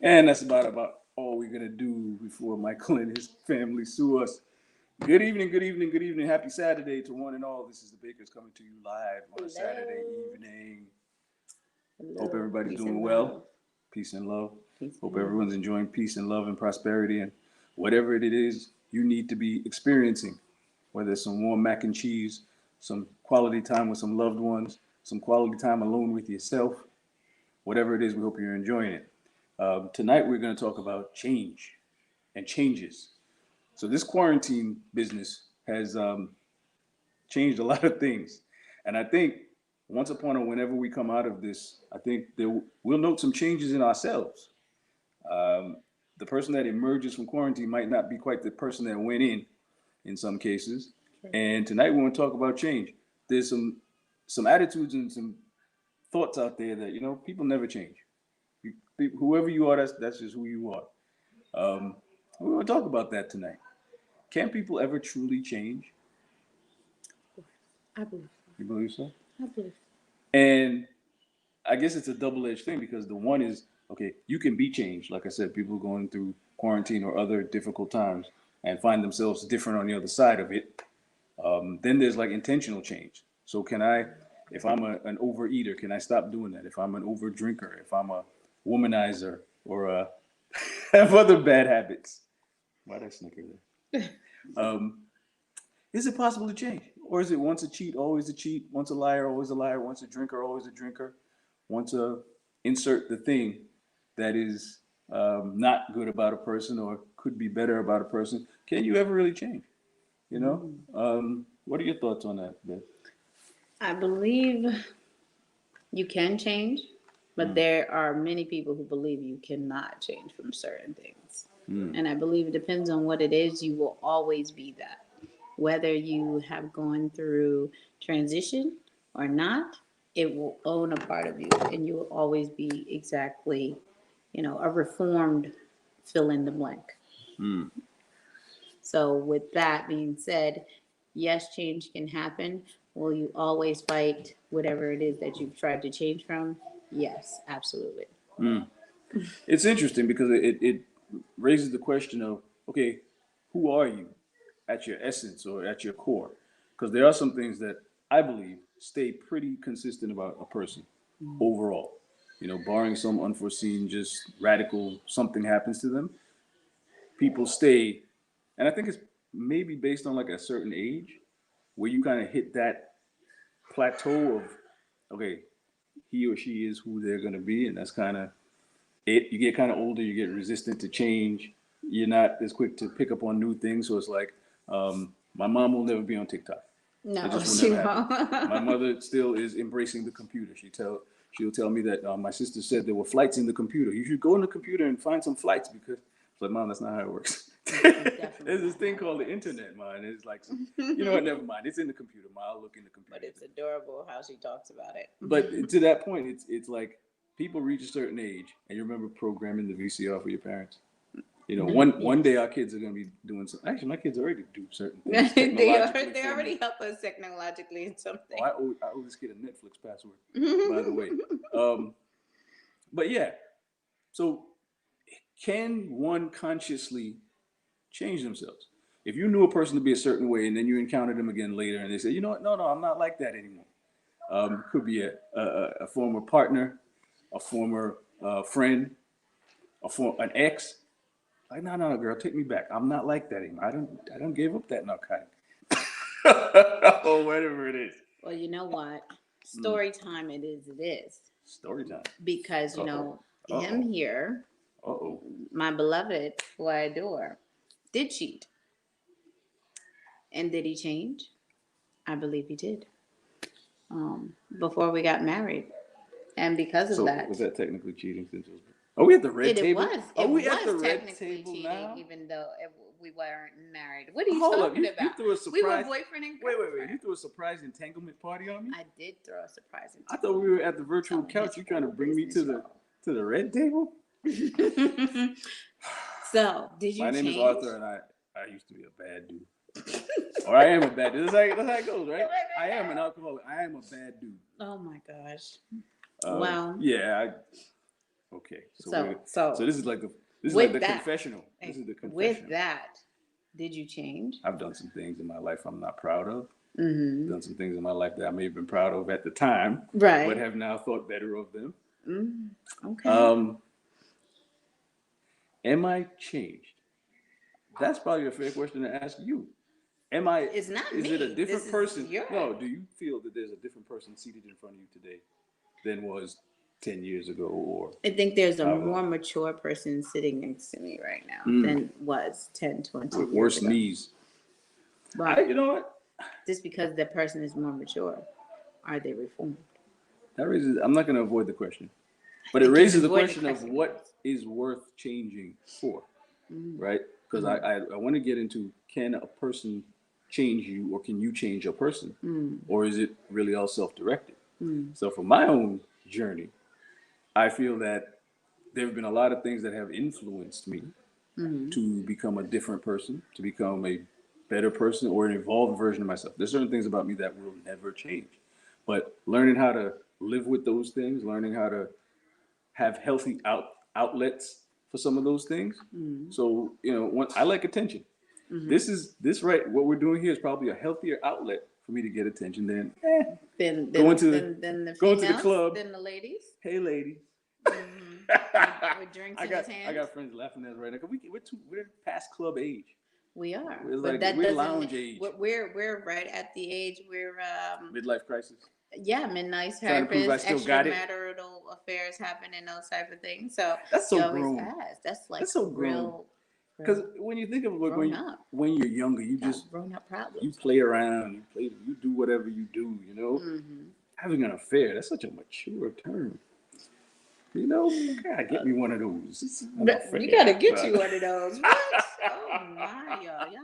And that's about all we're gonna do before Michael and his family sue us. Good evening, good evening, good evening. Happy Saturday to one and all. This is the Bakers coming to you live on a Saturday evening. Hello. Hope everybody's Peace doing and well. love. Peace and love. Peace Hope and love. everyone's enjoying peace and love and prosperity and whatever it is you need to be experiencing. Whether it's some warm mac and cheese, some quality time with some loved ones, some quality time alone with yourself, whatever it is, we hope you're enjoying it. Tonight we're going to talk about change and changes. So this quarantine business has changed a lot of things, and I think once upon a whenever we come out of this, I think we'll note some changes in ourselves. Um, the person that emerges from quarantine might not be quite the person that went in some cases. And tonight we want to talk about change. There's some attitudes and some thoughts out there that people never change. Whoever you are, that's just who you are. Um, we want to talk about that tonight. Can people ever truly change? I believe You believe so? so. I believe And I guess it's a double-edged thing because the one is okay, you can be changed. Like I said, people going through quarantine or other difficult times and find themselves different on the other side of it. Then there's like intentional change. So can I, if I'm an overeater, can I stop doing that? If I'm an over drinker, if I'm a womanizer or have other bad habits, why did I snicker there? Um, is it possible to change? Or is it once a cheat, always a cheat? Once a liar, always a liar? Once a drinker, always a drinker? Once a insert the thing that is not good about a person or could be better about a person? Can you ever really change? You know? What are your thoughts on that, Beth? I believe you can change, but there are many people who believe you cannot change from certain things. And I believe it depends on what it is, you will always be that. Whether you have gone through transition or not, it will own a part of you and you will always be exactly, a reformed fill in the blank. Mm. So, with that being said, yes, change can happen. Will you always fight whatever it is that you've tried to change from? Yes, absolutely. Mm. It's interesting because it raises the question of okay, who are you at your essence or at your core? Because there are some things that I believe stay pretty consistent about a person overall. Barring some unforeseen, just radical something happens to them, people stay. And I think it's maybe based on like a certain age where you kind of hit that plateau of, okay, he or she is who they're going to be. And that's kind of it. You get kind of older, you get resistant to change. You're not as quick to pick up on new things. So it's like, my mom will never be on TikTok. It No, just will she never happen. My won't. mother still is embracing the computer. She'll tell me that my sister said there were flights in the computer. You should go in the computer and find some flights because it's like, Mom, that's not how it works. There's this thing called the internet, man. It's like, what? Never mind. It's in the computer. Ma, I'll look in the computer. But it's adorable how she talks about it. But to that point, it's like people reach a certain age, and you remember programming the VCR for your parents. One day our kids are gonna be doing some. Actually, my kids already do certain things. They already help us technologically in something. Oh, I owe this kid a Netflix password, by the way. But yeah, so can one consciously change themselves? If you knew a person to be a certain way, and then you encountered them again later, and they say, you know what, no, I'm not like that anymore. Could be a former partner, a former friend, an ex. Like, no, girl, take me back. I'm not like that anymore. I don't give up that narcotic. Or whatever it is. Well, you know what? Story time it is, it is. Story time. Because, him here, Uh-oh. my beloved, who I adore, did cheat. And did he change? I believe he did. Before we got married. And because of that. Was that technically cheating since it was... Are we at the red table? It was. Are we was at the red technically table cheating, now? even though we weren't married. What are you Hold talking up. about? You threw a surprise... We were boyfriend and girlfriend. Wait. You threw a surprise entanglement party on me? I did throw a surprise entanglement. I thought we were at the virtual couch. You trying to bring me to the red table? So, did you My name change? is Arthur, and I used to be a bad dude. Or I am a bad dude. That's how it goes, right? I am an alcoholic. I am a bad dude. Oh my gosh. Yeah. Okay. So This is like the with that, confessional. This is the confessional. with that, did you change? I've done some things in my life I'm not proud of. Mm-hmm. Done some things in my life that I may have been proud of at the time, Right. but have now thought better of them. Okay. Am I changed? That's probably a fair question to ask you. Am I? It's not Is me. it a different This is person? your- No. Do you feel that there's a different person seated in front of you today than was 10 years ago, or I think there's a How more long? mature person sitting next to me right now than was 10, 20 with years worse ago. knees? But You know what? just because the person is more mature, are they reformed? That raises. I'm not going to avoid the question, but it You can raises the avoid the question of question. what is worth changing for, right? Because I want to get into, can a person change you, or can you change a person, or is it really all self-directed? So for my own journey, I feel that there have been a lot of things that have influenced me to become a different person, to become a better person, or an evolved version of myself. There's certain things about me that will never change, but learning how to live with those things, learning how to have healthy outlets for some of those things. So, I like attention. What we're doing here is probably a healthier outlet for me to get attention than Then Going to the going to the females, club. then the ladies. hey lady. With drinks I in got his hands. I got friends laughing at us right now. 'Cause we're past club age. We are, It's but like that we're doesn't. lounge age. We're right at the age where Midlife crisis. midnight Trying to prove I therapist, still got it. extramarital affairs happen and those type of things. So That's you so always grown. ask. That's like That's so grown. real. Because when you think of like Grown up. when you're younger, you just grown up problems. you play around, you do whatever you do. Having an affair, that's such a mature term. Gotta get me one of those. An affair. You gotta get you one of those. What? Oh my, y'all hear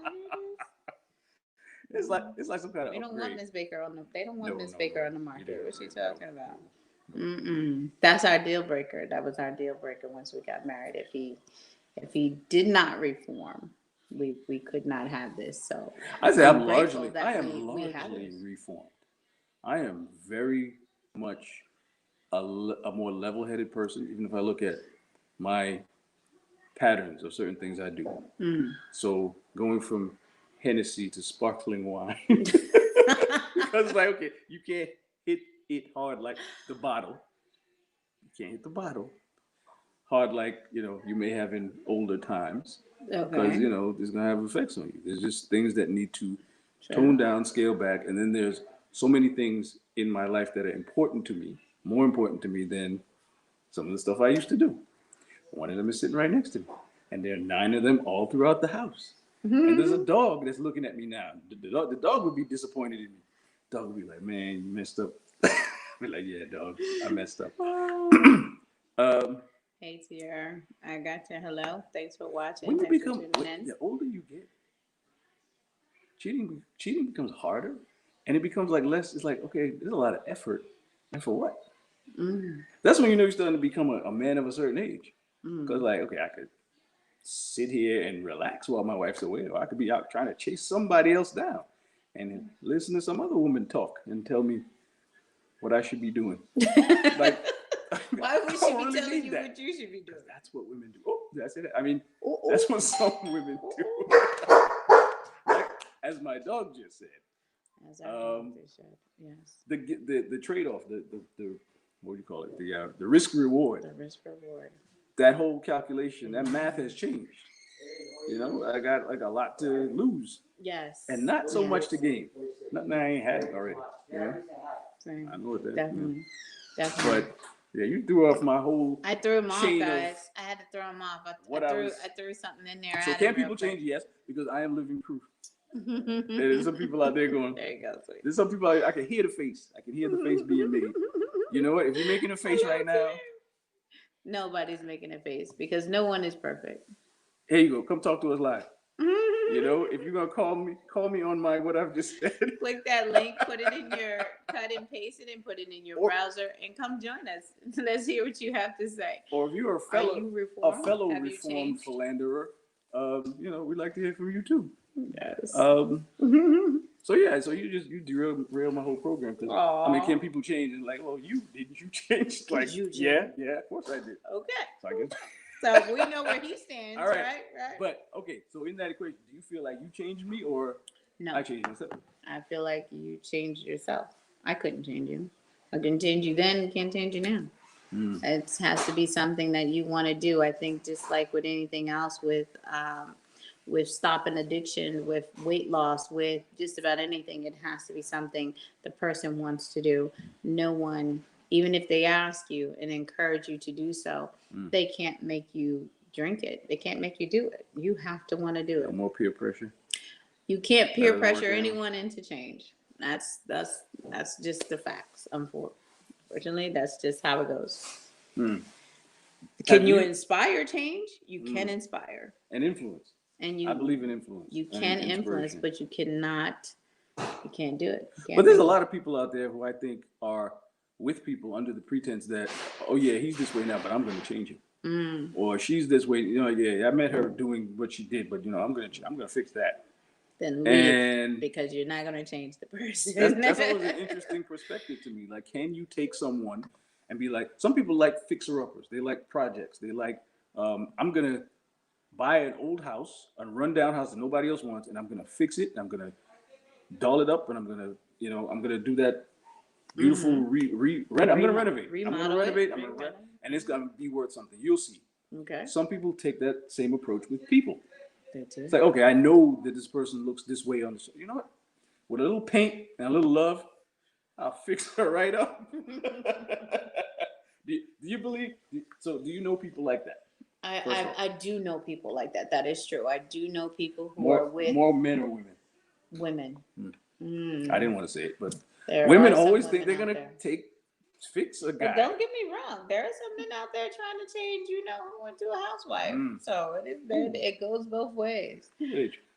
this? It's like some kind of We don't upgrade. want Miss Baker on the. They don't want No, Miss no, Baker no. on the market. You What's she don't. talking about? That's our deal breaker. That was our deal breaker once we got married. If he did not reform, we could not have this. So I say I'm grateful largely that we have largely this. reformed. I am very much a more level-headed person, even if I look at my patterns of certain things I do. So going from Hennessy to sparkling wine, because it's like, okay, you can't hit it hard like the bottle. You can't hit the bottle hard like you may have in older times, because it's gonna have effects on you. There's just things that need to tone down, scale back, and then there's so many things in my life that are important to me, more important to me than some of the stuff I used to do. One of them is sitting right next to me, and there are 9 of them all throughout the house. And there's a dog that's looking at me now. The dog would be disappointed in me. The dog would be like, "Man, you messed up." Be like, "Yeah, dog, I messed up." Hey, Tiara, I got you. Hello, thanks for watching. When you Thanks for become, tuning in. the older you get, cheating becomes harder, and it becomes like less. It's like, okay, there's a lot of effort, and for what? That's when you're starting to become a man of a certain age. Because like, okay, I could sit here and relax while my wife's away, or I could be out trying to chase somebody else down and listen to some other woman talk and tell me what I should be doing. Like, Why would she I be really telling need you that. what you should be doing? That's what women do. Oh, did I say that? I mean, that's what some women do. Like, as my dog just said. As our doctor said, yes. The trade-off, the what do you call it? The risk reward. The risk reward. That whole calculation, that math has changed. I got like a lot to lose. Yes. And not so much to gain. Nothing I ain't had already. Same. I know what that Definitely. But yeah, you threw off my whole. I threw him off, chain of guys. I had to throw him off. I threw something in there. So can people change? Yes, because I am living proof. There's some people out there going. There you go, sweet. There's some people I can hear the face. I can hear the face being made. You know what? If you're making a face right now, nobody's making a face because no one is perfect. Here you go. Come talk to us live. If you're gonna call me on my what I've just said. Click that link, put it in your cut and paste it and put it in your browser and come join us. Let's hear what you have to say. Or if you're a fellow reformed philanderer, we'd like to hear from you too. Yes. So yeah, so you derailed my whole program. 'Cause, I mean, can people change? And like, well, didn't you change? Like, Did you change? yeah, of course I did. Okay. So I guess. So we know where he stands, All right. right? Right. But okay, so in that equation, do you feel like you changed me or No, I changed myself? I feel like you changed yourself. I couldn't change you. I didn't change you then, can't change you now. It has to be something that you want to do. I think just like with anything else, with stopping addiction, with weight loss, with just about anything, it has to be something the person wants to do. No one, even if they ask you and encourage you to do so, they can't make you drink it. They can't make you do it. You have to want to do No it. more peer pressure. You can't peer That doesn't pressure work, anyone into change. That's just the facts. Unfortunately, that's just how it goes. Can Have you you- inspire change? You can inspire, And influence. and I believe in influence. you and can influence, inspiration. but you cannot. You can't do it. You can't But there's a make it. lot of people out there who I think are with people under the pretense that, oh yeah, he's this way now, but I'm going to change him. Or she's this way, yeah, I met her doing what she did, but I'm gonna fix that. Then leave And because you're not going to change the person. that's always an interesting perspective to me. Like, can you take someone and be like, some people like fixer-uppers, they like projects, they like, I'm gonna buy an old house, a rundown house that nobody else wants, and I'm gonna fix it, and I'm gonna doll it up, and I'm gonna do that beautiful I'm gonna renovate. Remodel it. And it's gonna be worth something. You'll see. Okay. Some people take that same approach with people. That's it. It's like, okay, I know that this person looks this way on the show. You know what? With a little paint and a little love, I'll fix her right up. do you believe? So do you know people like that? I do know people like that. That is true. I do know people who are with more men or women. women. I didn't want to say it, but There women are some always think they're women gonna out there. fix a guy. But don't get me wrong. There are some men out there trying to change, who into a housewife. So it goes both ways.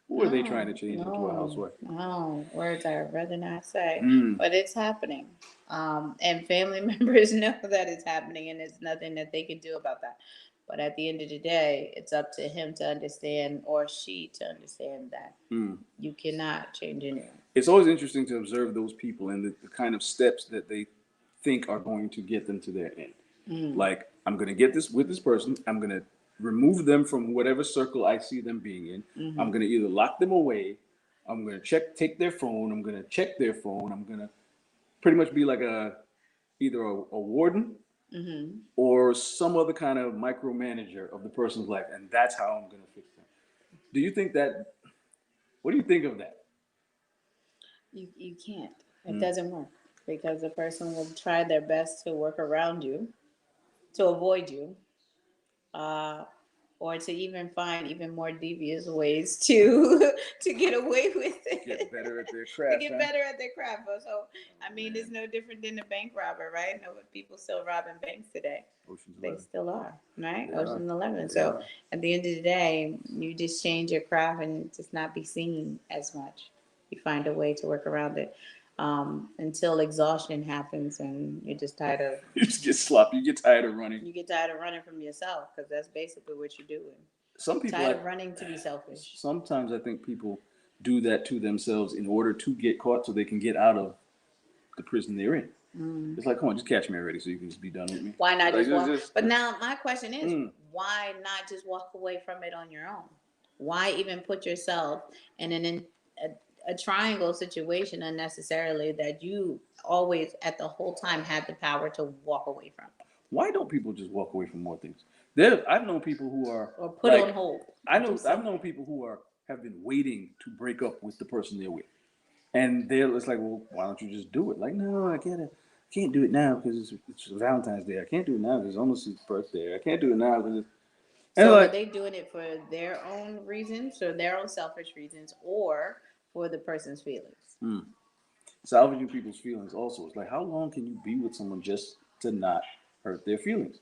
Who are they trying to change into a housewife? No, words I'd rather not say. Mm. But it's happening. And family members know that it's happening, and there's nothing that they can do about that. But at the end of the day, it's up to him to understand, or she to understand, that you cannot change anyone. It's always interesting to observe those people and the kind of steps that they think are going to get them to their end. Like, I'm going to get this with this person. I'm going to remove them from whatever circle I see them being in. I'm going to either lock them away. I'm going to take their phone. I'm going to check their phone. I'm going to pretty much be like either a warden or some other kind of micromanager of the person's life. And that's how I'm going to fix them. Do you think that, what do you think of that? You can't. It doesn't work, because the person will try their best to work around you, to avoid you, or to even find even more devious ways to get away with it. Get better at their craft. To get better at their craft. So, I mean, it's no different than a bank robber, right? No, people still robbing banks today. Ocean's They 11. still are, right? Yeah. Ocean's 11. So, at the end of the day, you just change your craft and just not be seen as much. You find a way to work around it until exhaustion happens and you're just tired of. You just get sloppy. You get tired of running. You get tired of running from yourself, because that's basically what you're doing. Some people Tired of running to be selfish. Sometimes I think people do that to themselves in order to get caught so they can get out of the prison they're in. It's like, come on, just catch me already so you can just be done with me. Why not Like, just walk? just- But now my question is, why not just walk away from it on your own? Why even put yourself in a triangle situation unnecessarily that you always at the whole time had the power to walk away from? Why don't people just walk away from more things? I've known people who are Or put on hold. I've known people who have been waiting to break up with the person they're with, and it's like, well, why don't you just do it? Like, no, I can't do it now because it's Valentine's Day. I can't do it now because it's almost his birthday. I can't do it now because. So like, are they doing it for their own reasons, or their own selfish reasons, or for the person's feelings? Salvaging people's feelings also. It's like, how long can you be with someone just to not hurt their feelings?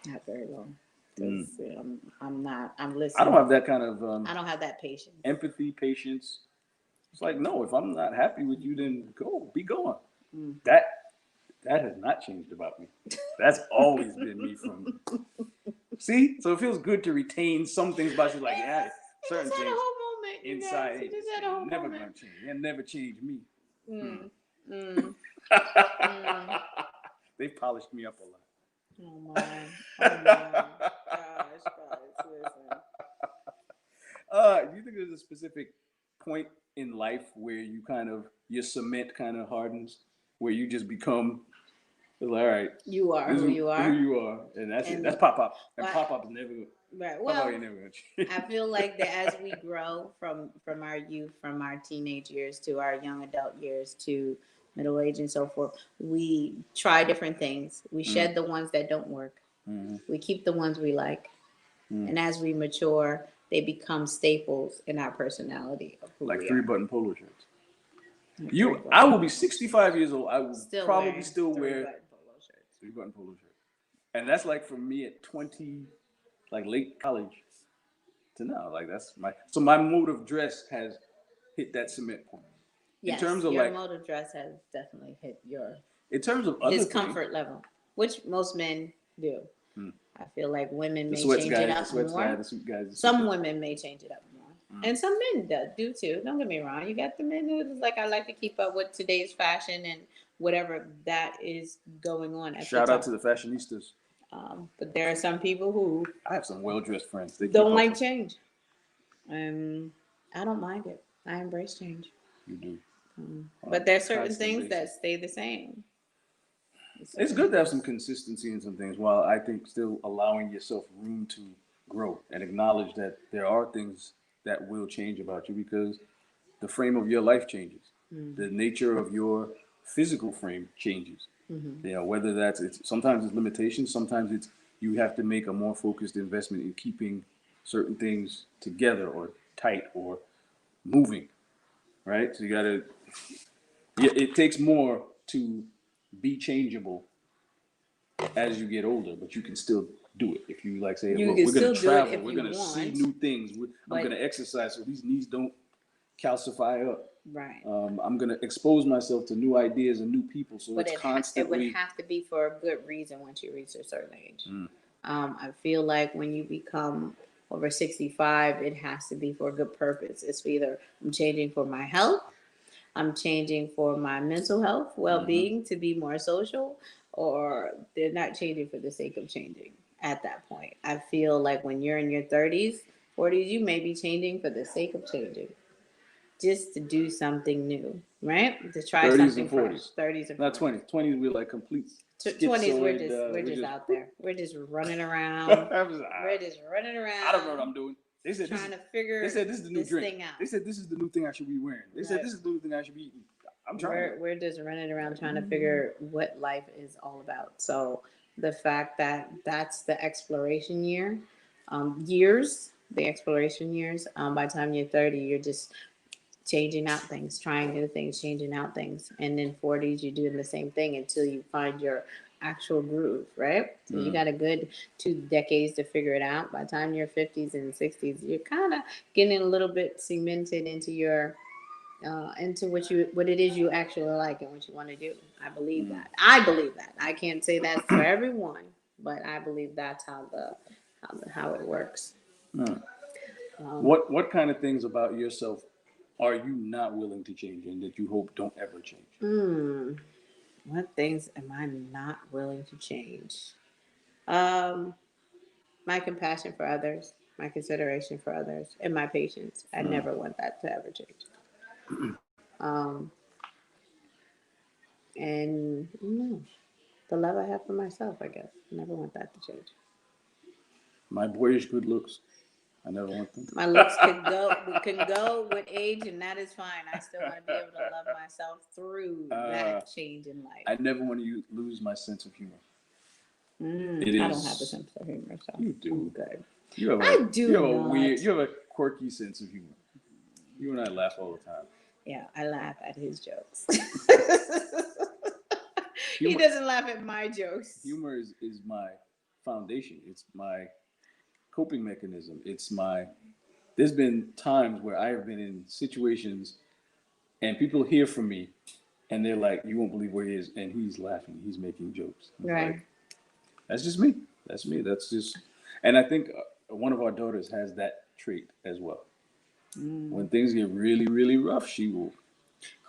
Not very long. I'm listening. I don't have that kind of I don't have that patience. empathy, patience. It's like, no, if I'm not happy with you, then be gone. That has not changed about me. That's always been me from. See, so it feels good to retain some things about you, like, yeah, certain Just had things. a whole moment. You guys. inside. You just had a whole Never moment. gonna change. They'll never change me. Mm, mm, They polished me up a lot. oh my. Oh my. Gosh, guys, listen. Do you think there's a specific point in life where you kind of your cement kind of hardens, where you just become like, all right, You are this who is you are. who you are, and that's it. And That's pop up, and well, pop up is never. Right. Pop up Well, ain't never gonna change. I feel like that as we grow from our youth, from our teenage years to our young adult years to middle age and so forth, we try different things. We shed the ones that don't work. Mhm. We keep the ones we like. Mm. And as we mature, they become staples in our personality of who Like we 3-button polo shirts. are. I will be 65 years old. I will Still probably wearing still wear three-button polo shirts. 3-button polo shirt, and that's like for me at 20, like late college to now. Like that's my mode of dress has hit that cement point. Yes, In terms of your like, mode of dress has definitely hit your in terms of other his things, comfort level, which most men do. Hmm. I feel like women the may sweats change guys, it the up sweats more. guy, the suit guys. Some women may change it up more, and some men do too. Don't get me wrong. You got the men who is like, I like to keep up with today's fashion and whatever that is going on at Shout the out time. to the fashionistas. But there are some people who I have some well-dressed friends. They don't keep like up. change. I don't mind it. I embrace change. You do. But there's certain Constant things that basis. stay the same. It's good to have some consistency in some things, while I think still allowing yourself room to grow and acknowledge that there are things that will change about you because the frame of your life changes. The nature of your physical frame changes. You know, whether it's sometimes it's limitations, sometimes it's you have to make a more focused investment in keeping certain things together or tight or moving, right? So you gotta, yeah, it takes more to be changeable as you get older, but you can still do it. If you like say, You look, can we're gonna still do it travel, if we're you gonna see want, new things, I'm but- gonna exercise so these knees don't calcify up. Right. I'm gonna expose myself to new ideas and new people, so But it's it constantly. would have to be for a good reason once you reach a certain age. Mm. I feel like when you become over 65, it has to be for a good purpose. It's either I'm changing for my health, I'm changing for my mental health, well-being, to be more social, or they're not changing for the sake of changing at that point. I feel like when you're in your 30s, 40s, you may be changing for the sake of changing. Just to do something new, right? To try 30s something and fresh. 40s. 30s and Not 40s. 20s. 20s we're like complete. 20s, we're schizoid, just out there. We're just running around. I We're just running around. don't know what I'm doing. They said trying this, to figure they said this is the new this drink. thing out. They said this is the new thing I should be wearing. They said Right. this is the new thing I should be eating. I'm trying. We're just running around trying to figure what life is all about. So the fact that that's the exploration years, the exploration years. By the time you're 30, you're just changing out things, trying new things, changing out things, and then 40s, you're doing the same thing until you find your actual groove, right? So you got a good 2 decades to figure it out. By the time you're 50s and 60s, you're kind of getting a little bit cemented into your into what it is you actually like and what you want to do. I believe that. I believe that. I can't say that's for everyone, but I believe that's how it works. What kind of things about yourself are you not willing to change and that you hope don't ever change? What things am I not willing to change? My compassion for others, my consideration for others, and my patience. I never want that to ever change. And the love I have for myself, I guess. I never want that to change. My boyish good looks, I never want them. My looks can go with age, and that is fine. I still want to be able to love myself through that change in life. I never want to lose my sense of humor. I don't have a sense of humor, so You do. I'm good. You have I do You have not. you have a quirky sense of humor. You and I laugh all the time. Yeah, I laugh at his jokes. Humor, He doesn't laugh at my jokes. humor is my foundation. It's my coping mechanism. There's been times where I have been in situations and people hear from me and they're like, you won't believe where he is. And he's laughing. He's making jokes. Right. Like, that's just me. That's me. That's just, and I think one of our daughters has that trait as well. When things get really, really rough, she will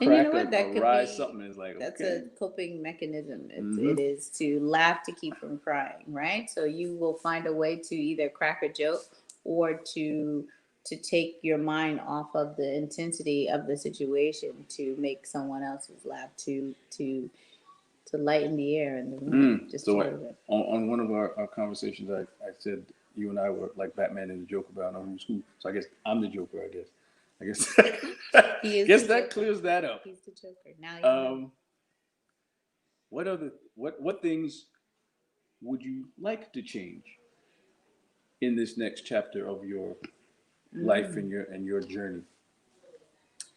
And you crack know what? That or could rise be, something. It's like, that's okay. a coping mechanism. Mhm. It is to laugh to keep from crying, right? So you will find a way to either crack a joke or to take your mind off of the intensity of the situation to make someone else's laugh to lighten the air in the room just a So little bit. on one of our conversations, I said you and I were like Batman and the Joker about who's who. So I guess I'm the Joker. I guess He is guess the that Joker. clears that up. He's the Joker. Now you know. What things would you like to change in this next chapter of your life and your journey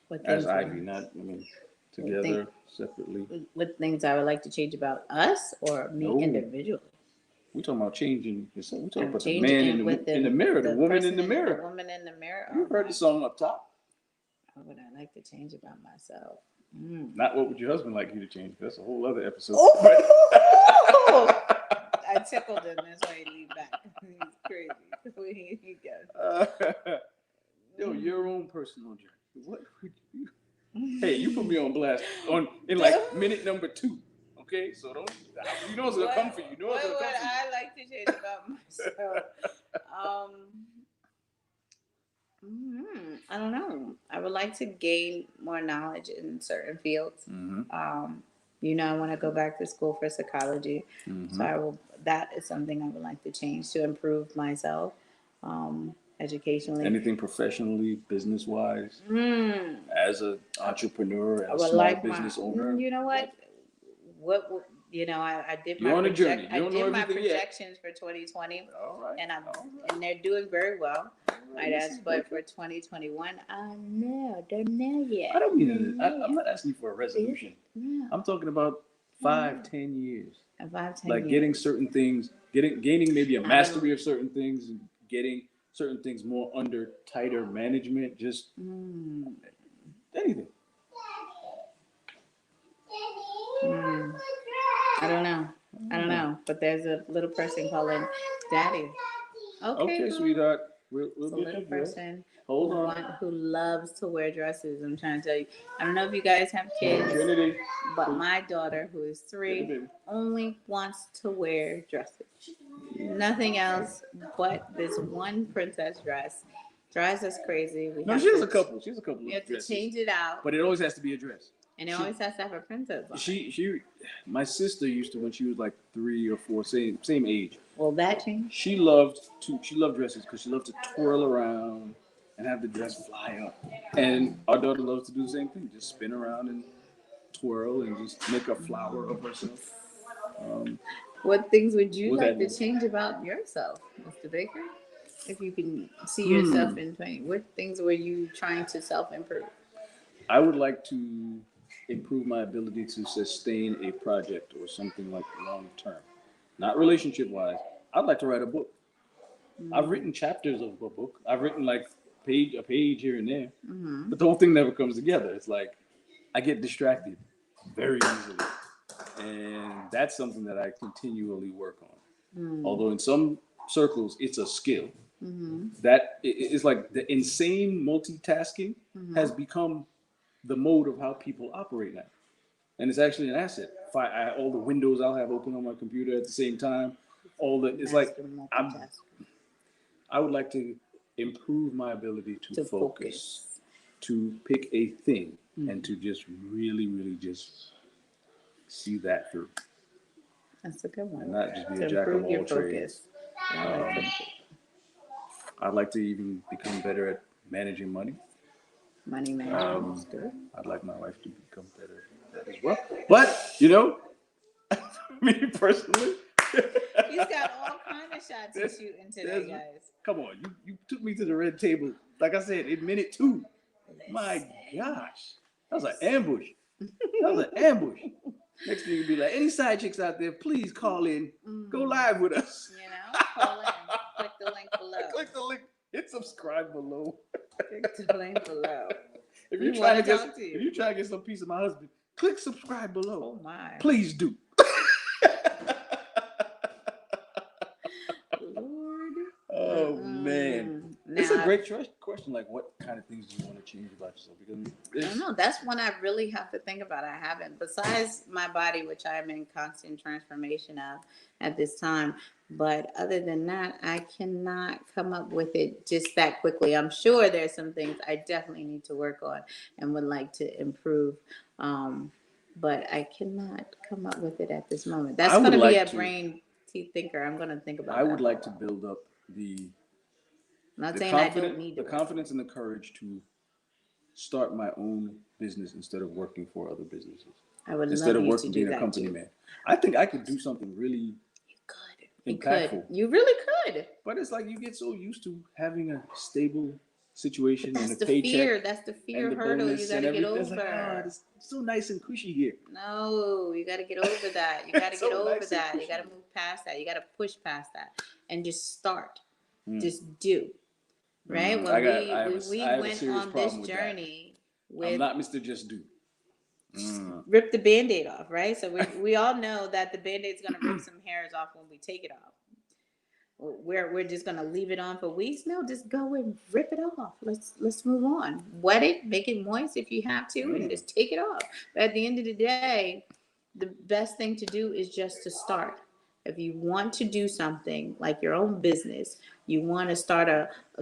What as things Ivy? Not together, separately. what things I would like to change about us or me No. individually? We're talking about changing. We're talking about the Change man in the mirror, the woman in person the mirror. The woman in the mirror. You heard the song up top. What would I like to change about myself? Not what would your husband like you to change? That's a whole other episode. I tickled him. That's why he leaned back. He's crazy. He goes. Yo, your own personal journey. What would you? Hey, you put me on blast in like minute number 2. Okay, so don't. You know it's gonna come for you. You know it's gonna come for you. What would I like to change about myself? I don't know. I would like to gain more knowledge in certain fields. I want to go back to school for psychology. So that is something I would like to change to improve myself educationally. Anything professionally, business wise, as an entrepreneur and a small like business owner. You know what? I did You're on a journey. You don't know my everything projections for 2020. All right. And they're doing very well. But for 2021, no, they're not yet. I don't mean I'm not asking you for a resolution. Yeah. I'm talking about 5-10 years. 5-10 like years. getting certain things, gaining maybe a mastery of certain things, and getting certain things more under tighter management. Just anything. I don't know. But there's a little person calling Daddy. Okay, sweetheart. We'll a get little you person Hold on. who loves to wear dresses. I'm trying to tell you. I don't know if you guys have kids, Trinity. but my daughter, who is 3, only wants to wear dresses. Nothing else but this one princess dress. Drives us crazy. She has a couple. We have to change it out. But it always has to be a dress. And it always has to have a princess on. My sister used to, when she was like 3 or 4, same age. Will that change? She loved dresses because she loved to twirl around and have the dress fly up. And our daughter loves to do the same thing, just spin around and twirl and just make a flower of herself. What things would you like to change about yourself, Mr. Baker? If you can see yourself in 20, what things were you trying to self-improve? I would like to improve my ability to sustain a project or something like long term. Not relationship wise. I'd like to write a book. I've written chapters of a book. I've written like a page here and there. But the whole thing never comes together. It's like I get distracted very easily. And that's something that I continually work on. Although in some circles it's a skill. That is like the insane multitasking has become the mode of how people operate now. And it's actually an asset. All the windows I'll have open on my computer at the same time. It's like I would like to improve my ability to focus, to pick a thing, and to just really, really just see that through. That's a good one. And not just be a jack of all trades. I'd like to even become better at managing money. Money management is good. I'd like my wife to become better at that as well. But, me personally. He's got all kind of shots to shoot in today, guys. Come on, you took me to the red table. Like I said, in minute 2. My gosh. That was an ambush. Next thing you'd be like, any side chicks out there, please call in. Go live with us. Call in. Click the link below. Click the link. Hit subscribe below. Click the link below. If you're trying to get some piece of my husband, click subscribe below. Oh my. Please do. Lord. Oh man. It's a Now, great question. Like, what kind of things do you want to change about yourself? Because I don't know. That's one I really have to think about. I haven't, besides my body, which I'm in constant transformation of at this time. But other than that, I cannot come up with it just that quickly. I'm sure there's some things I definitely need to work on and would like to improve. But I cannot come up with it at this moment. That's I would going to be like a to- brain thinker. I'm going to think about I that would for a like to while. build up the I'm not the saying I don't confidence, need the to work on confidence and the courage to start my own business instead of working for other businesses. it. I would Instead love of you to working do being a that company too. man. I think I could do something really Could. You impactful. could. You really could. But it's like you get so used to having a stable situation and That's a the paycheck fear. That's the and fear the hurdle you bonus got and to get everything. It's like, over. it's so nice and cushy here. No, you got to get over that. You got to So get over nice and that. You got to cushy. move past that. You got to push past that and just start. Mm. Just do. Right? Mm, When I we have a went serious on this problem with that. journey I'm with not Mr. Just Do. Mm. rip the band-aid off, right? So we all know that the band-aid's going to rip some hairs off when we take it off. We're just gonna leave it on for weeks. No, just go and rip it off. Let's move on. Wet it, make it moist if you have to, and just take it off. But at the end of the day, the best thing to do is just to start. If you want to do something like your own business, you want to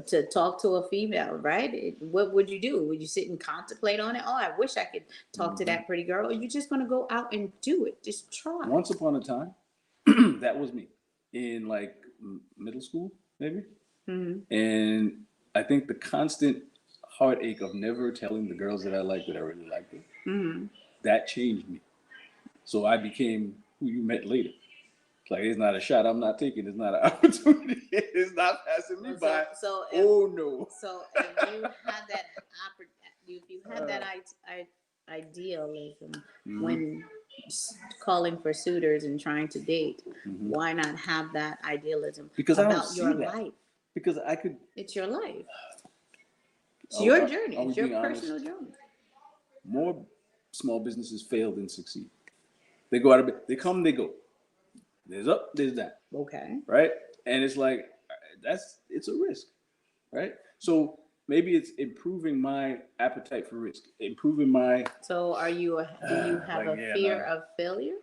to talk to a female, right? What would you do? Would you sit and contemplate on it? Oh, I wish I could talk to that pretty girl. Or you're just gonna go out and do it. Just try. Once upon a time, that was me in like middle school, maybe. Mm-hmm. And I think the constant heartache of never telling the girls that I liked that I really liked them, Mm-hmm. that changed me. So I became who you met later. It's like, it's not a shot I'm not taking. It's not an opportunity. It's not passing me by. Oh no. So if you had that idealism when calling for suitors and trying to date, why not have that idealism Because about your that. life? Because I could. It's your life. It's your journey. Are we It's your being personal honest? journey. More small businesses fail than succeed. They go out of business. They come, they go. There's up, there's down. Okay. Right? And it's like, it's a risk. Right? So maybe it's improving my appetite for risk. Improving my. So do you have a fear of failure?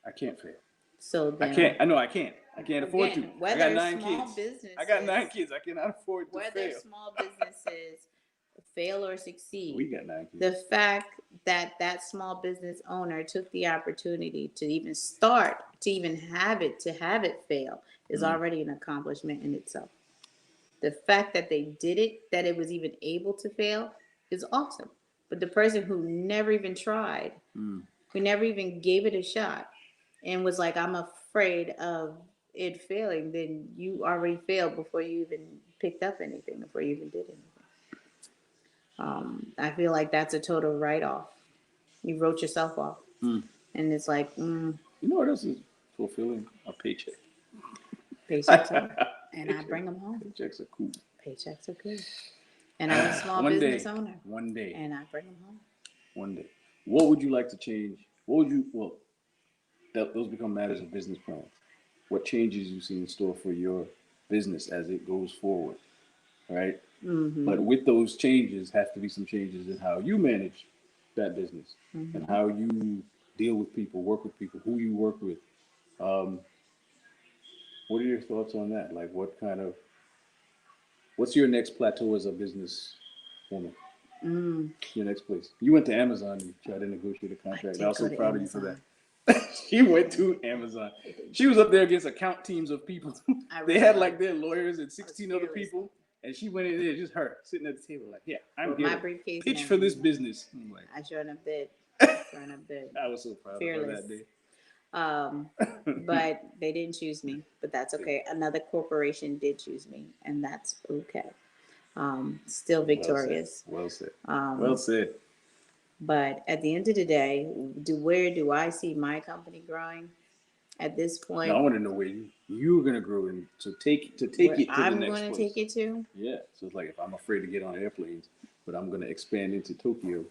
I can't fail. So then, I can't. I know I can't. I can't afford to. I got 9 kids. Businesses, I got 9 kids. I cannot afford to whether fail. small businesses fail or succeed, We got 9 kids. the fact that that small business owner took the opportunity to even start, to even have it fail, is already an accomplishment in itself. The fact that they did it, that it was even able to fail, is awesome. But the person who never even tried, who never even gave it a shot, and was like, I'm afraid of it failing, then you already failed before you even picked up anything, before you even did anything. I feel like that's a total write-off. You wrote yourself off. And it's like, You know what else is fulfilling? A paycheck. Paychecks are, and I bring them home. Paychecks are cool. Paychecks are good. And I'm a small business owner. One day. And I bring them home. One day. What would you like to change? Those become matters of business plans. What changes you see in store for your business as it goes forward, right? But with those changes, have to be some changes in how you manage that business and how you deal with people, work with people, who you work with. What are your thoughts on that? Like, what's your next plateau as a business woman? Your next place. You went to Amazon. You tried to negotiate a contract. I was so proud of you for that. She went to Amazon. She was up there against account teams of people. They had like their lawyers and 16 other people. And she went in there, just her, sitting at the table like, yeah, I'm here to pitch for this business. I'm like, I sure enough did. I was so proud of her that day. But they didn't choose me. But that's okay. Another corporation did choose me. And that's okay. Still victorious. Well said. Well said. But at the end of the day, where do I see my company growing at this point? No, I want to know where you're going to grow in to take it to the next place. I'm going to take it to? Yeah. So it's like if I'm afraid to get on airplanes, but I'm going to expand into Tokyo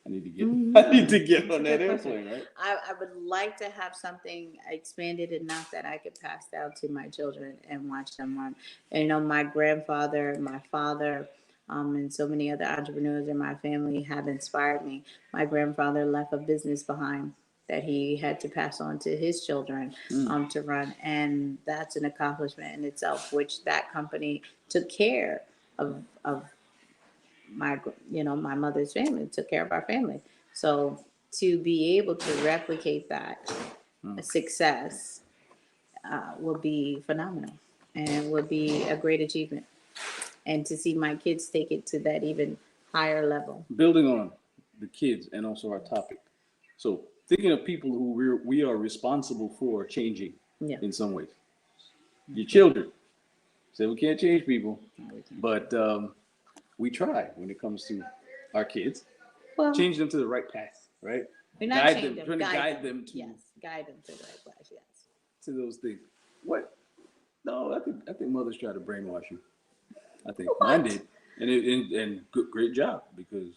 I need to get Mhm. I need to get That's on a that good question. airplane, right? I would like to have something expanded enough that I could pass down to my children and watch them run. And, you know, my grandfather, my father, and so many other entrepreneurs in my family have inspired me. My grandfather left a business behind that he had to pass on to his children to run, and that's an accomplishment in itself. Which that company took care of my my mother's family, took care of our family. So to be able to replicate that success would be phenomenal and would be a great achievement. And to see my kids take it to that even higher level. Building on the kids and also our topic. So thinking of people who we are responsible for changing Yeah. in some ways. Your children. Say we can't change people, but we try when it comes to our kids. Well, Change them to the right path, right? we're not Guide changing them, trying to guide them to yes, guide them to the right place. Yes. to those things. What? No, I think mothers try to brainwash you. I think What? mine did, and good, great job because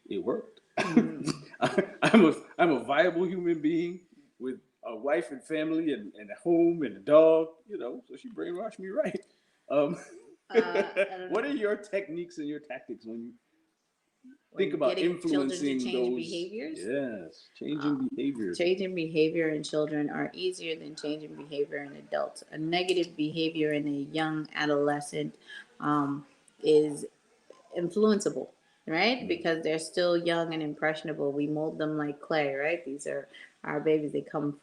it worked. I'm a viable human being with a wife and family and a home and a dog, you know. So she brainwashed me right. Um, what are your techniques and your tactics when you think about Getting children to influencing change those behaviors. Yes, changing behaviors. Changing behavior in children are easier than changing behavior in adults. A negative behavior in a young adolescent um, is influenceable, right? Because they're still young and impressionable. We mold them like clay, right? These are our babies. They came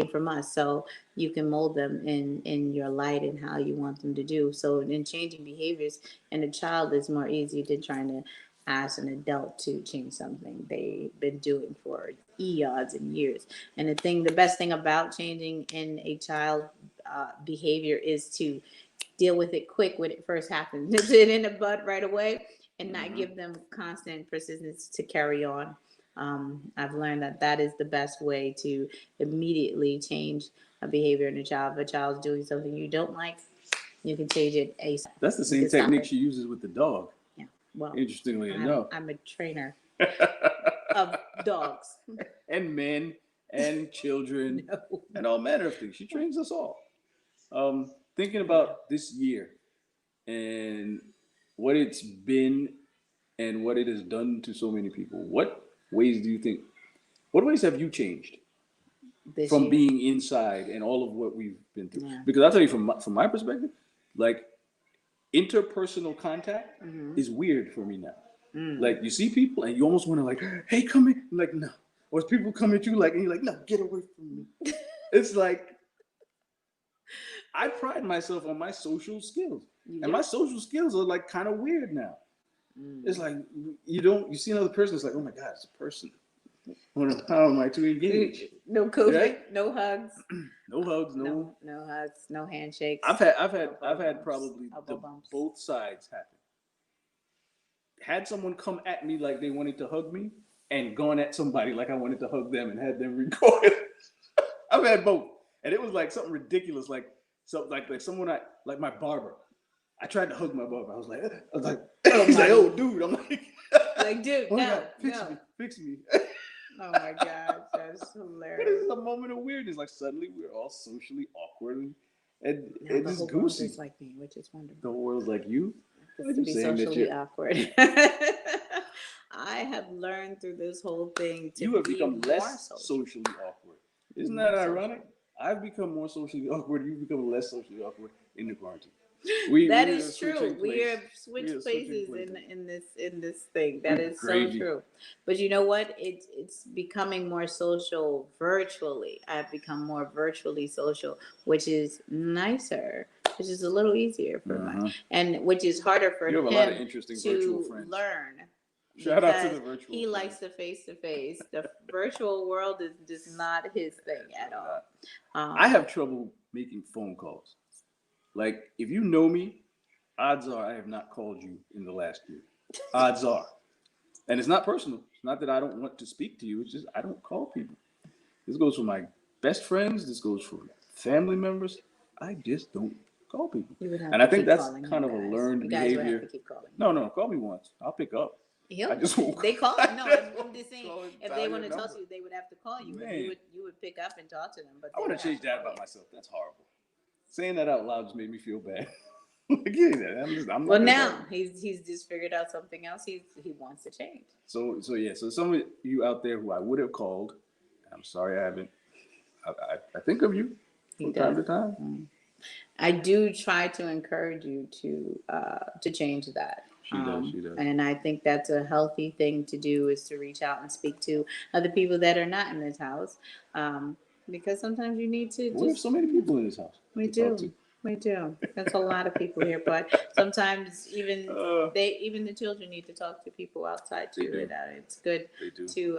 from us. So you can mold them in your light and how you want them to do. So in changing behaviors in a child is more easy than trying to ask an adult to change something they've been doing for eons and years. And the best thing about changing in a child behavior is to deal with it quick when it first happens. Nip it in the bud right away and not give them constant persistence to carry on. I've learned that is the best way to immediately change a behavior in a child. If a child's doing something you don't like, you can change it ASAP. That's the same technique she uses with the dog. Yeah. Well, Interestingly enough. I'm a trainer of dogs. And men and children No. and all manner of things. She trains us all. Thinking about this year and what it's been and what it has done to so many people. What ways have you changed This from year. being inside and all of what we've been through? Yeah. Because I'll tell you from my perspective, like interpersonal contact is weird for me now. Like you see people and you almost want to like, hey, come in. I'm like, no. Or people come at you like, and you're like, no, get away from me. It's like, I pride myself on my social skills. And my social skills are like kind of weird now. It's like, you see another person, it's like, oh my God, it's a person. How am I to engage? No COVID, Right? no hugs. No hugs, No hugs, no handshakes. I've had probably bumps. both sides happen. Had someone come at me like they wanted to hug me, and gone at somebody like I wanted to hug them, and had them recoil. I've had both, and it was like something ridiculous, like someone like my barber. I tried to hug my barber. I was like, he's like, oh, dude. I'm like, dude, oh, no, God, fix me. Oh my gosh, that's hilarious. But it's a moment of weirdness. Like suddenly we're all socially awkward and it's just goosey. Is like me, which is wonderful. The whole world's like you. To be socially awkward. I have learned through this whole thing to you have become less socially awkward. Isn't that ironic? I've become more socially awkward. You've become less socially awkward in the quarantine. That is true. We have switched places in this thing. That is so true. But you know what? It's becoming more social virtually. I've become more virtually social, which is nicer, which is a little easier for me, and which is harder for him a lot of interesting virtual to friends. Learn. Shout out to the virtual. He likes the face-to-face. The virtual world is just not his thing at all. I have trouble making phone calls. Like, if you know me, odds are I have not called you in the last year. Odds are. And it's not personal. It's not that I don't want to speak to you. It's just I don't call people. This goes for my best friends. This goes for family members. I just don't call people. And I think that's kind of a learned behavior. Keep calling. No, call me once. I'll pick up. I just won't. They call. No, I'm just saying, Call and if dial they your want to talk number. to you, they would have to call you, and Man. you would pick up and talk to them. But I they want would to change have that call about you. myself. That's horrible. Saying that out loud just made me feel bad. Like, yeah, I'm not Well, gonna now talk. he's just figured out something else. He wants to change. So yeah. So some of you out there who I would have called, I'm sorry I haven't. I think of you He from time to does. time. I do try to encourage you to change that. She does. She does. And I think that's a healthy thing to do, is to reach out and speak to other people that are not in this house, because sometimes you need to We have just. so many people in this house. We to talk do. to. We do. That's a lot of people here, but sometimes even Uh, even the children need to talk to people outside They too. do. And it's good They do. to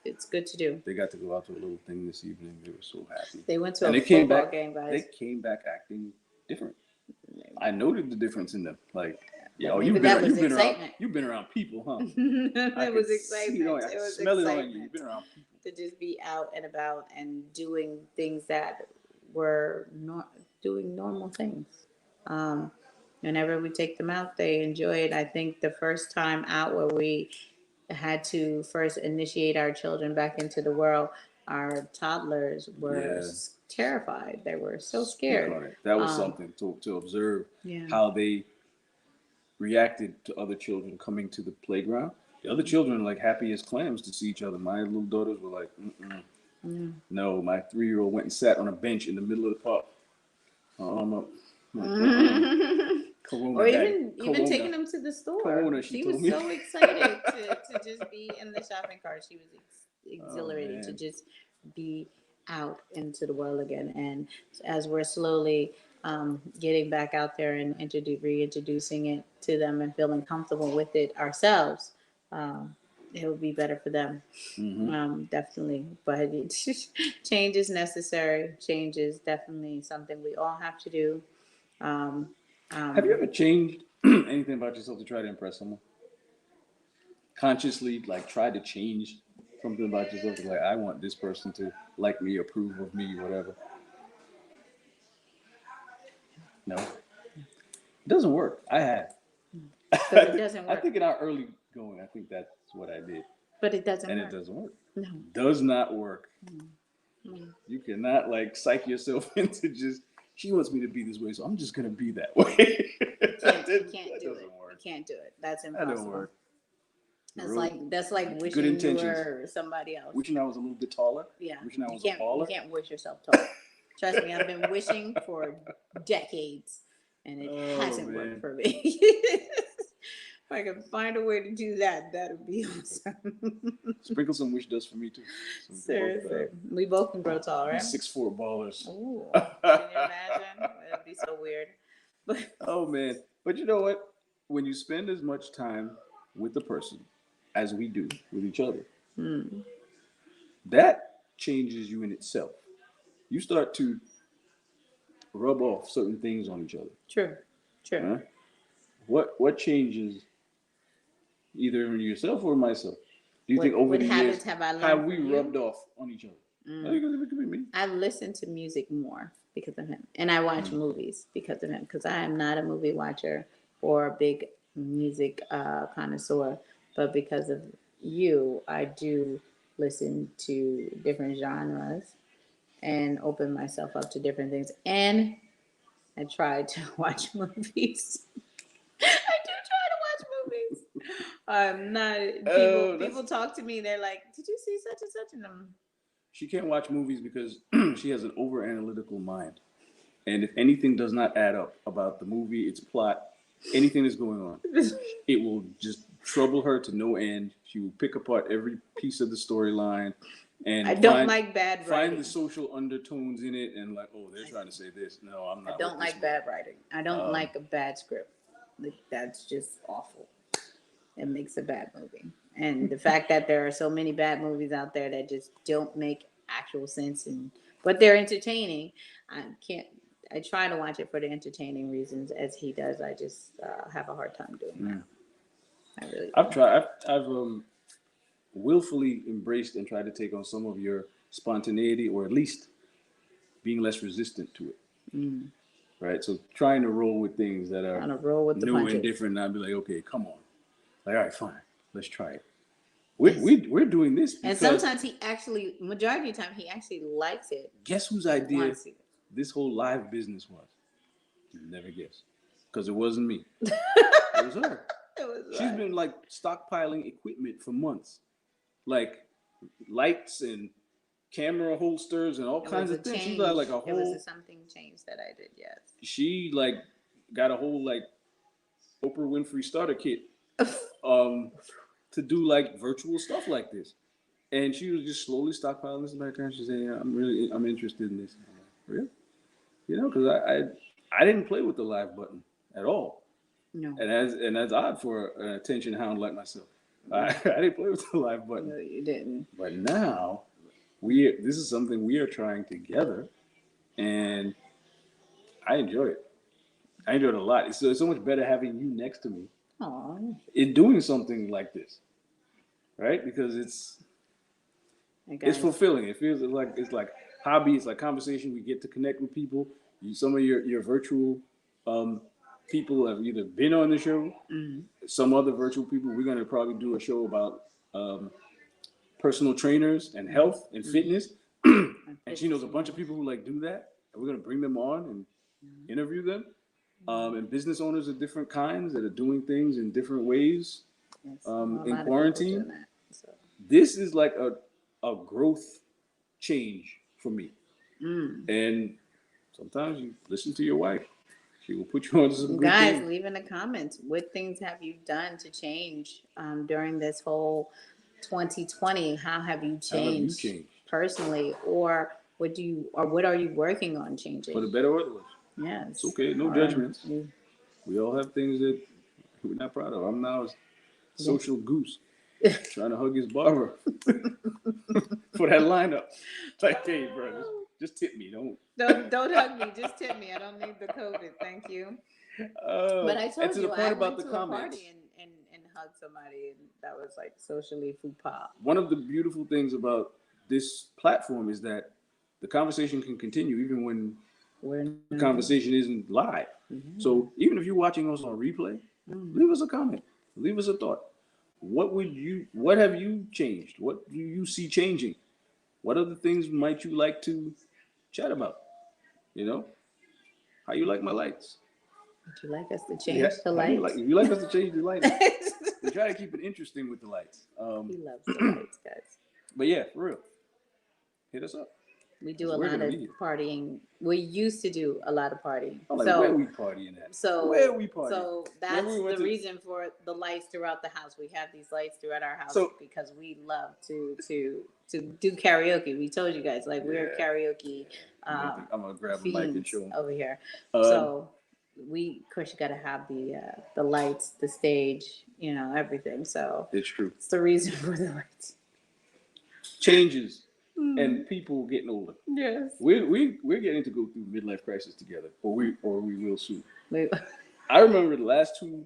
it's good to do. They got to go out to a little thing this evening. They were so happy. They went to And a they came football back. game, guys. They came back acting different. I noted the difference in them. Like, yeah, But oh, maybe that was excitement. You've been around people, huh? It was See excitement. it on you. I It can was smell it on you. excitement You've been around people. to just be out and about and doing things that were not doing normal things. Whenever we take them out, they enjoy it. I think the first time out where we had to first initiate our children back into the world, our toddlers were Yeah. terrified. They were so Speak scared. on it. That was something to observe Yeah. how they reacted to other children coming to the playground. The other children like happy as clams to see each other. My little daughters were like, no. My 3-year-old went and sat on a bench in the middle of the park. Corona, Or Daddy. even taking them to the store. Corona, she she was told me. so excited to just be in the shopping cart. She was exhilarated to man. just be out into the world again. And as we're slowly getting back out there and reintroducing it to them and feeling comfortable with it ourselves, it will be better for them. Definitely. But change is necessary. Change is definitely something we all have to do. Have you ever changed anything about yourself to try to impress someone? Consciously, like, try to change something about yourself, like, I want this person to like me, approve of me, whatever. No, it doesn't work. I have. But it doesn't work. I think in our early going, I think that's what I did, But it doesn't and work. it doesn't work. No. Does not work. You cannot like psych yourself into just. She wants me to be this way, so I'm just gonna be that way. You can't do it. Work. You can't do it. That's That impossible. don't work. That's like Good wishing you intentions. were somebody else. Wishing I was a little bit taller. Yeah. Wishing I was you taller. can't wish yourself tall. Trust me, I've been wishing for decades, and it hasn't worked for me. If I can find a way to do that, that would be awesome. Sprinkle some wish dust for me too. Seriously, we both can grow tall, right? 6'4" ballers. Ooh, can you imagine? That'd be so weird. But Oh man, but you know what? When you spend as much time with the person as we do with each other, that changes you in itself. You start to rub off certain things on each other. true. Huh? What changes either in yourself or myself? Do you think over what the habits years have I learned have from we you? rubbed off on each other? It could be me. I listen to music more because of him, and I watch movies because of him. Because I am not a movie watcher or a big music connoisseur, but because of you, I do listen to different genres and open myself up to different things. And I try to watch movies. I do try to watch movies. I'm not. People talk to me. They're like, "Did you see such and such?" And She can't watch movies because she has an over analytical mind. And if anything does not add up about the movie, its plot, anything that's going on, it will just trouble her to no end. She will pick apart every piece of the storyline and I don't like bad find writing. the social undertones in it and like, oh, they're trying to say this. No, I'm not. I don't like bad writing. I don't like a bad script. That's just awful. It makes a bad movie. And the fact that there are so many bad movies out there that just don't make actual sense, but they're entertaining. I try to watch it for the entertaining reasons as he does. I just have a hard time doing that. I really do. I've tried. I've willfully embraced and tried to take on some of your spontaneity, or at least being less resistant to it. Right. So trying to roll with things that are Trying to roll with the new punches. and different, and I'd be like, okay, come on. Like, all right, fine, let's try it. We're doing this And because sometimes he actually, majority of the time, he actually likes it. guess whose idea Wants it. this whole live business was? You never guess, because it wasn't me. It was her. It was She's right. been like stockpiling equipment for months, like lights and camera holsters and all It kinds was of a things. She change. got like a It was whole. a something change that I did. Yes. She like got a whole like Oprah Winfrey starter kit to do like virtual stuff like this. And she was just slowly stockpiling this in the background. She said, "Yeah, I'm interested in this." I'm like, really? You know, because I didn't play with the live button at all, No. and that's odd for an attention hound like myself. I didn't play with the live button, No, you didn't. but now this is something we are trying together, and I enjoy it. I enjoy it a lot. It's so much better having you next to me Oh. in doing something like this, right? Because it's fulfilling. It feels like it's like hobby. It's like conversation. We get to connect with people. Some of your virtual people have either been on the show. Mm-hmm. Some other virtual people. We're gonna probably do a show about personal trainers and health and fitness. And she knows a bunch of people who like do that. And we're gonna bring them on and interview them. And business owners of different kinds that are doing things in different ways. Yes. In quarantine. That, so. This is like a growth change for me. Mm. And sometimes you listen to your wife. She will put you on some good Guys, things. leave in the comments. What things have you done to change during this whole 2020? How have you changed, personally, or what are you working on changing? For the better or the worse. Yes. It's okay. No judgments. We all have things that we're not proud of. I'm now a social goose trying to hug his barber for that lineup. Like, hey, bro, just tip me. Don't hug me. Just tip me. I don't need the COVID. Thank you. But I told you, I went to a party and hugged somebody, and that was like socially faux pas. One of the beautiful things about this platform is that the conversation can continue even when the conversation isn't live. Mm-hmm. So even if you're watching us on replay, leave us a comment. Leave us a thought. What have you changed? What do you see changing? What other things might you like to chat about? You know, how you like my lights? Would you like us to change the lights? If you like us to change the lights, we try to keep it interesting with the lights. He loves the lights, guys. But yeah, for real, hit us up. We do a lot of partying. We used to do a lot of partying. Where we partying at? Where we partying? So that's the reason for the lights throughout the house. We have these lights throughout our house because we love to do karaoke. We told you guys, like, we're karaoke. I'm gonna grab a mic and show them over here. So of course, you got to have the lights, the stage, everything. So it's true. It's the reason for the lights. Changes. And people getting older. Yes. We're getting to go through midlife crisis together, or we will soon. I remember the last two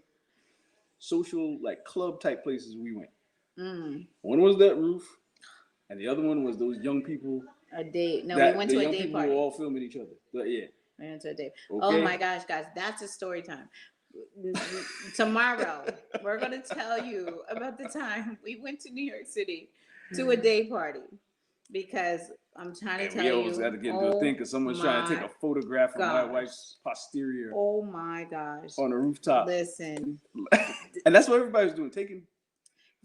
social like club type places we went. One was that roof, and the other one was those young people. A day. No, we went to a day party. We were all filming each other. But yeah. We went to a day. Okay. Oh my gosh, guys, that's a story time. Tomorrow, we're gonna tell you about the time we went to New York City to a day party. Because I'm trying to tell you. We always got to get into a thing because someone's trying to take a photograph of my wife's posterior. Oh my gosh. On a rooftop. Listen. And that's what everybody's doing, taking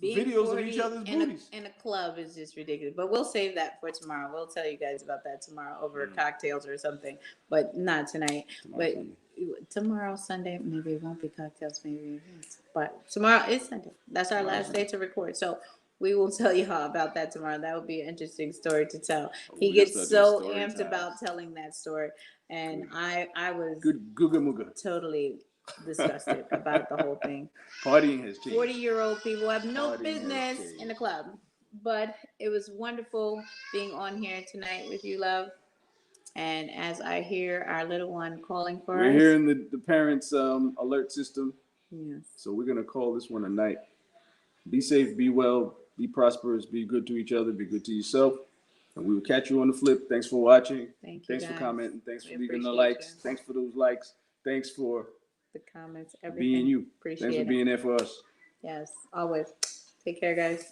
videos of each other's booties. In a club is just ridiculous. But we'll save that for tomorrow. We'll tell you guys about that tomorrow over cocktails or something. But not tonight. Tomorrow, Sunday, maybe it won't be cocktails, maybe. But tomorrow is Sunday. That's our last day to record. So we will tell you all about that tomorrow. That would be an interesting story to tell. He gets so amped about telling that story. And I was totally disgusted about the whole thing. Partying has changed. 40-year-old people have no business in the club. But it was wonderful being on here tonight with you, love. And as I hear our little one calling for us. We're hearing the parents' alert system. Yes. So we're going to call this one a night. Be safe, be well. Be prosperous, be good to each other, be good to yourself. And we will catch you on the flip. Thanks for watching. Thanks for commenting. Thanks for leaving the likes. Thanks for those likes. Thanks for the comments, everything. Being you. Thanks for being there for us. Yes, always. Take care, guys.